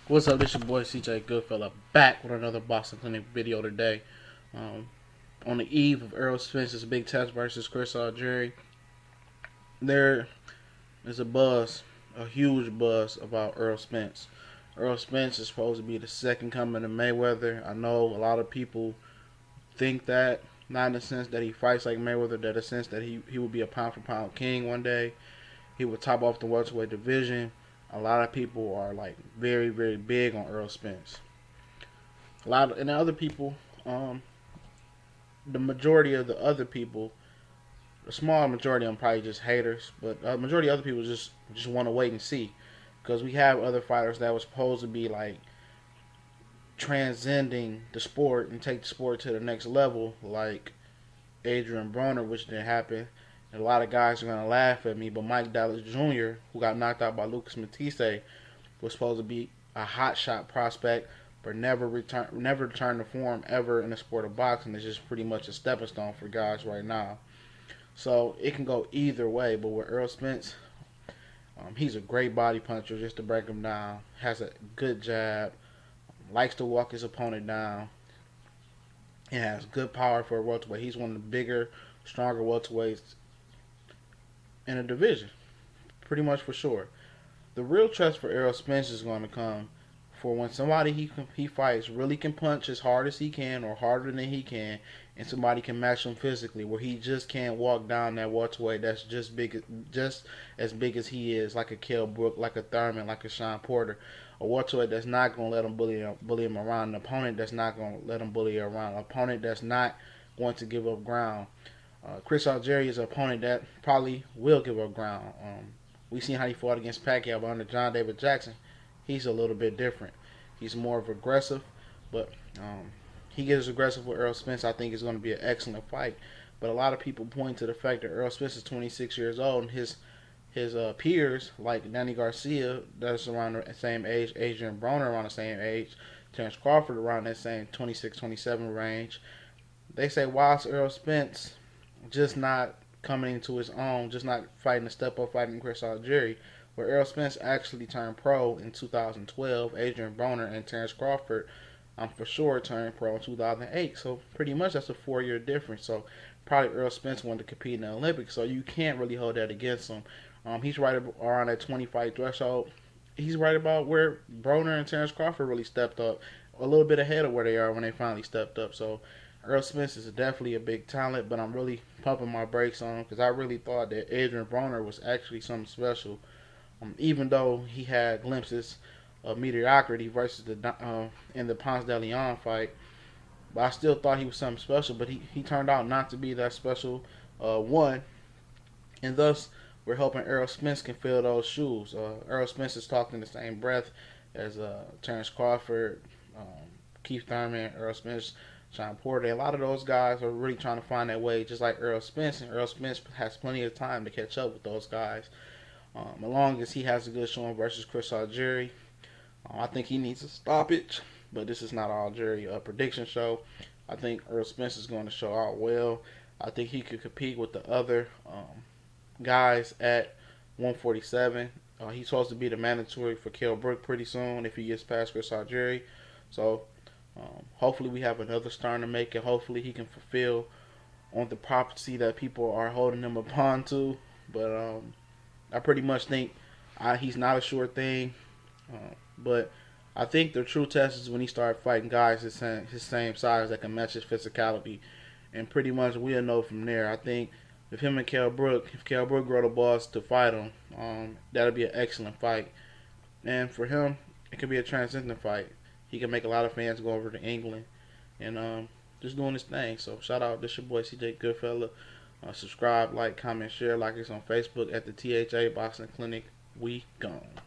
What's up? This your boy CJ Goodfella back with another Boston Clinic video today. Um, on the eve of Errol Spence's big test versus Chris Algieri, there is a huge buzz about Errol Spence. Errol Spence is supposed to be the second coming of Mayweather. I know a lot of people think that, not in the sense that he fights like Mayweather, that in the sense that he would be a pound for pound king one day. He would top off the welterweight division. A lot of people are like very, very big on Errol Spence. And the other people, um, the majority of the other people, a small majority of them probably just haters, but the majority of other people just want to wait and see, because we have other fighters that were supposed to be like transcending the sport and take the sport to the next level, like Adrian Broner, which didn't happen. And a lot of guys are gonna laugh at me, but Mike Dallas Jr., who got knocked out by Lucas Matisse, was supposed to be a hot shot prospect, but never returned to form ever in the sport of boxing. It's just pretty much a stepping stone for guys right now. So it can go either way. But with Errol Spence, he's a great body puncher. Just to break him down, has a good jab, likes to walk his opponent down, and has good power for a welterweight. He's one of the bigger, stronger welterweights in the division, pretty much for sure. The real test for Errol Spence is going to come for when somebody he fights really can punch as hard as he can or harder than he can, and somebody can match him physically, where he just can't walk down that welterweight that's just as big as he is, like a Kell Brook, like a Thurman, like a Sean Porter. A welterweight that's not going to let him bully him around. An opponent that's not going to let him bully around. An opponent that's not going to give up ground. Chris Algieri is an opponent that probably will give up ground. We seen how he fought against Pacquiao, but under John David Jackson, he's a little bit different. He's more of aggressive, but he gets aggressive with Errol Spence. I think it's going to be an excellent fight. But a lot of people point to the fact that Errol Spence is 26 years old, and his peers like Danny Garcia, that's around the same age, Adrian Broner around the same age, Terence Crawford around that same 26, 27 range. They say, why is Errol Spence just not coming into his own, just not fighting a step up fighting Chris Algieri, where Errol Spence actually turned pro in 2012. Adrian Broner and Terence Crawford, I'm for sure, turned pro in 2008. So pretty much that's a 4-year difference. So probably Errol Spence wanted to compete in the Olympics, so you can't really hold that against him. He's right around that 20 fight threshold. He's right about where Broner and Terence Crawford really stepped up, a little bit ahead of where they are when they finally stepped up. So Errol Spence is definitely a big talent, but I'm really pumping my brakes on him because I really thought that Adrian Broner was actually something special. Even though he had glimpses of mediocrity versus in the Ponce de Leon fight, but I still thought he was something special. But he turned out not to be that special one, and thus we're hoping Errol Spence can fill those shoes. Errol Spence is talking in the same breath as Terence Crawford, Keith Thurman, Errol Spence, Sean Porter. A lot of those guys are really trying to find their way, just like Errol Spence, and Errol Spence has plenty of time to catch up with those guys. As long as he has a good showing versus Chris Algieri, I think he needs a stoppage. But this is not Algieri prediction show. I think Errol Spence is going to show out well. I think he could compete with the other guys at 147. He's supposed to be the mandatory for Kell Brook pretty soon if he gets past Chris Algieri. So hopefully we have another star to make it. Hopefully he can fulfill on the prophecy that people are holding him upon to. But I pretty much think he's not a sure thing. But I think the true test is when he starts fighting guys his same size that can match his physicality. And pretty much we'll know from there. I think if him and Kell Brook, if Kell Brook grow the balls to fight him, that'll be an excellent fight. And for him, it could be a transcendent fight. He can make a lot of fans go over to England and just doing his thing. So shout out, this your boy CJ Goodfella. Subscribe, like, comment, share, like us on Facebook at the THA Boxing Clinic. We gone.